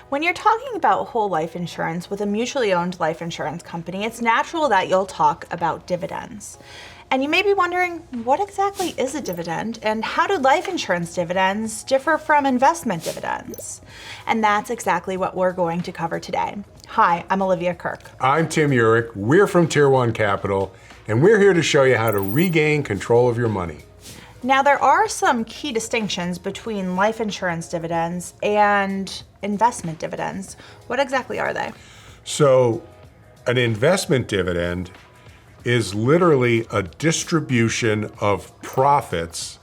When you're talking about whole life insurance with a mutually owned life insurance company, it's natural that you'll talk about dividends. And you may be wondering, what exactly is a dividend and how do life insurance dividends differ from investment dividends? And that's exactly what we're going to cover today. Hi, I'm Olivia Kirk. I'm Tim Urich. We're from Tier 1 Capital, and we're here to show you how to regain control of your money. Now, there are some key distinctions between life insurance dividends and investment dividends. What exactly are they? So, an investment dividend is literally a distribution of profits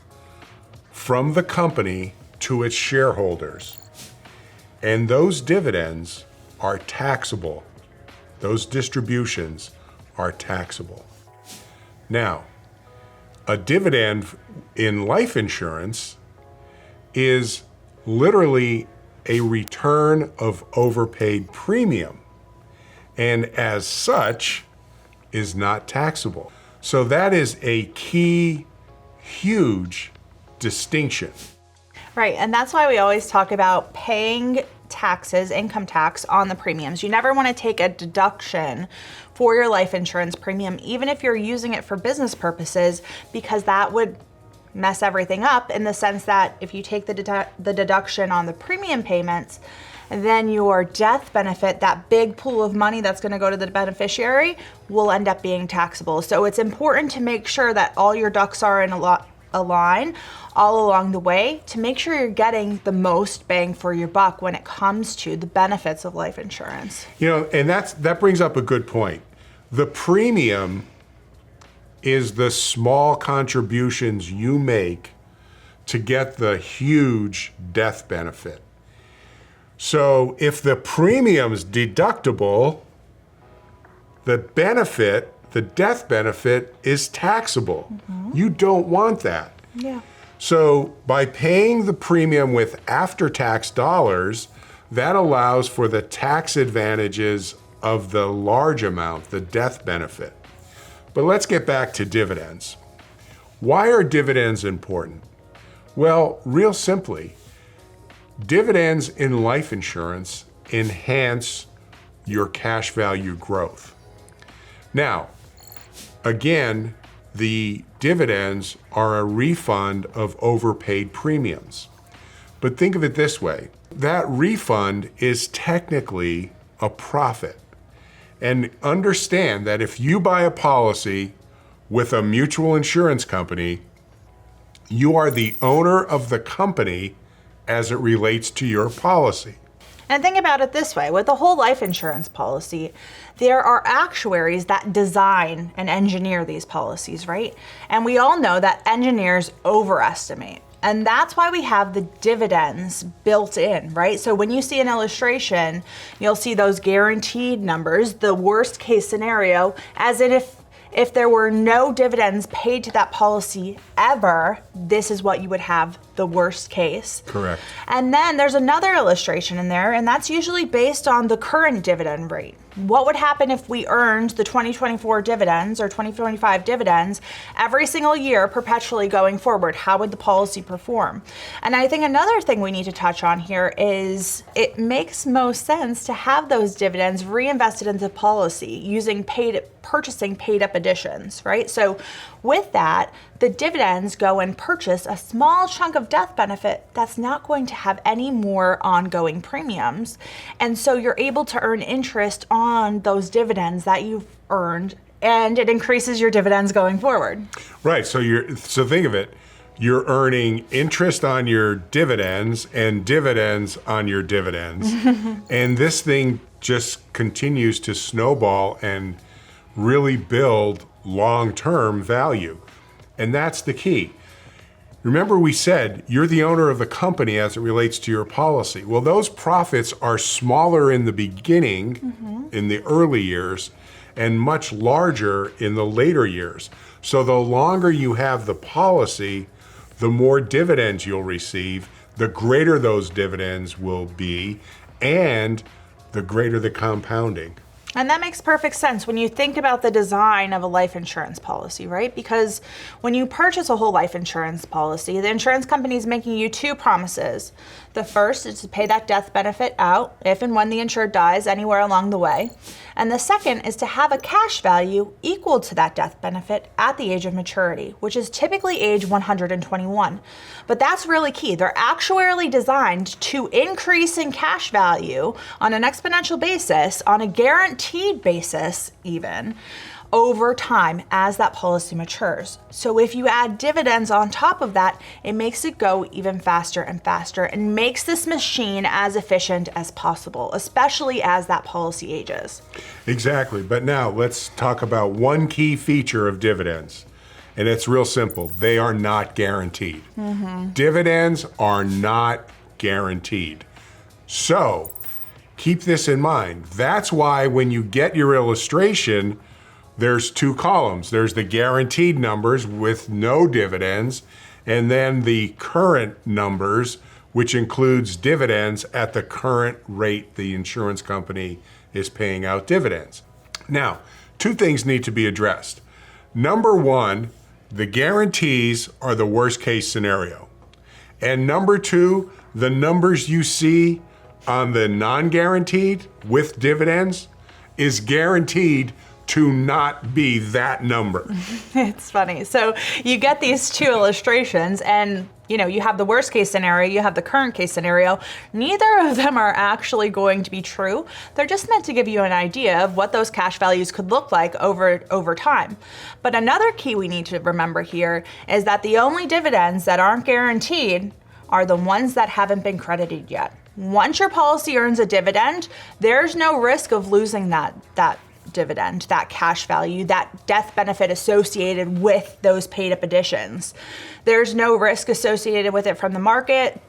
from the company to its shareholders. And those dividends are taxable. Those distributions are taxable. Now, a dividend in life insurance is literally a return of overpaid premium, and as such is not taxable. So that is a key, huge distinction. Right, and that's why we always talk about paying taxes, income tax on the premiums. You never want to take a deduction for your life insurance premium, even if you're using it for business purposes, because that would mess everything up in the sense that if you take the deduction on the premium payments, then your death benefit, that big pool of money that's going to go to the beneficiary, will end up being taxable. So it's important to make sure that all your ducks are in a line all along the way to make sure you're getting the most bang for your buck when it comes to the benefits of life insurance. You know, and that brings up a good point. The premium is the small contributions you make to get the huge death benefit. So if the premium's deductible, the benefit, the death benefit, is taxable. You don't want that. Yeah. So by paying the premium with after-tax dollars, that allows for the tax advantages of the large amount, the death benefit. But let's get back to dividends. Why are dividends important? Well, real simply, dividends in life insurance enhance your cash value growth. Now, again, the dividends are a refund of overpaid premiums. But think of it this way, that refund is technically a profit. And understand that if you buy a policy with a mutual insurance company, you are the owner of the company as it relates to your policy. And think about it this way, with the whole life insurance policy, there are actuaries that design and engineer these policies, right? And we all know that engineers overestimate. And that's why we have the dividends built in, right? So when you see an illustration, you'll see those guaranteed numbers, the worst case scenario, as if there were no dividends paid to that policy ever, this is what you would have, the worst case. Correct. And then there's another illustration in there, and that's usually based on the current dividend rate. What would happen if we earned the 2024 dividends or 2025 dividends every single year perpetually going forward? How would the policy perform? And I think another thing we need to touch on here is it makes most sense to have those dividends reinvested into policy using purchasing paid up additions, right? So with that, the dividends go and purchase a small chunk of death benefit that's not going to have any more ongoing premiums. And so you're able to earn interest on those dividends that you've earned, and it increases your dividends going forward. Right, so think of it, you're earning interest on your dividends and dividends on your dividends. And this thing just continues to snowball and really build long-term value. And that's the key. Remember we said you're the owner of the company as it relates to your policy. Well, those profits are smaller in the beginning, in the early years, and much larger in the later years. So the longer you have the policy, the more dividends you'll receive, the greater those dividends will be, and the greater the compounding. And that makes perfect sense when you think about the design of a life insurance policy, right? Because when you purchase a whole life insurance policy, the insurance company is making you two promises. The first is to pay that death benefit out if and when the insured dies anywhere along the way. And the second is to have a cash value equal to that death benefit at the age of maturity, which is typically age 121. But that's really key. They're actuarially designed to increase in cash value on an exponential basis, on a guaranteed basis even, over time as that policy matures. So if you add dividends on top of that, it makes it go even faster and faster and makes this machine as efficient as possible, especially as that policy ages. Exactly. But now let's talk about one key feature of dividends. And it's real simple. They are not guaranteed. Dividends are not guaranteed. So keep this in mind. That's why when you get your illustration, there's two columns. There's the guaranteed numbers with no dividends, and then the current numbers, which includes dividends at the current rate the insurance company is paying out dividends. Now, two things need to be addressed. Number one, the guarantees are the worst case scenario. And number two, the numbers you see on the non-guaranteed with dividends is guaranteed to not be that number. It's funny. So you get these two illustrations and you have the worst case scenario, you have the current case scenario. Neither of them are actually going to be true. They're just meant to give you an idea of what those cash values could look like over time. But another key we need to remember here is that the only dividends that aren't guaranteed are the ones that haven't been credited yet. Once your policy earns a dividend, there's no risk of losing that dividend, that cash value, that death benefit associated with those paid up additions. There's no risk associated with it from the market.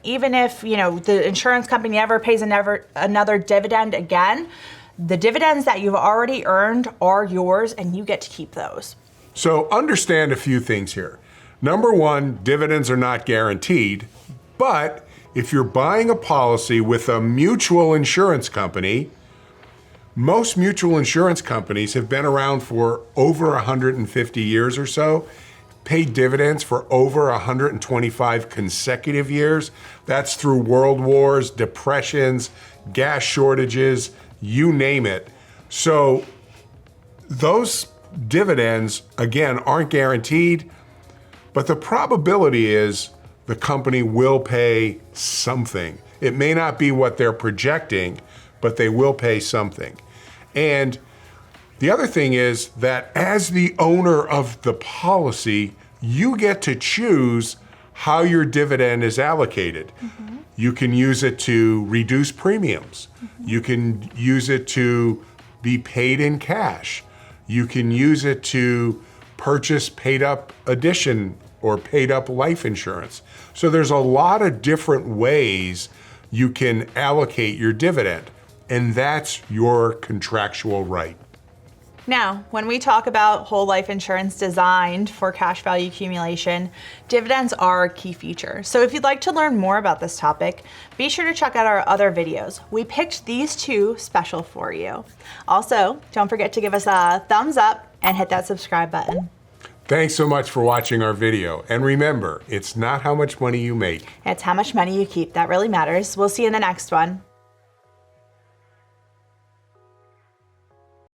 Even if, the insurance company never pays another dividend again, the dividends that you've already earned are yours and you get to keep those. So understand a few things here. Number one, dividends are not guaranteed, but if you're buying a policy with a mutual insurance company, most mutual insurance companies have been around for over 150 years or so, paid dividends for over 125 consecutive years. That's through world wars, depressions, gas shortages, you name it. So those dividends, again, aren't guaranteed, but the probability is the company will pay something. It may not be what they're projecting, but they will pay something. And the other thing is that as the owner of the policy, you get to choose how your dividend is allocated. You can use it to reduce premiums. You can use it to be paid in cash. You can use it to purchase paid up addition or paid up life insurance. So there's a lot of different ways you can allocate your dividend. And that's your contractual right. Now, when we talk about whole life insurance designed for cash value accumulation, dividends are a key feature. So if you'd like to learn more about this topic, be sure to check out our other videos. We picked these two special for you. Also, don't forget to give us a thumbs up and hit that subscribe button. Thanks so much for watching our video. And remember, it's not how much money you make. It's how much money you keep that really matters. We'll see you in the next one.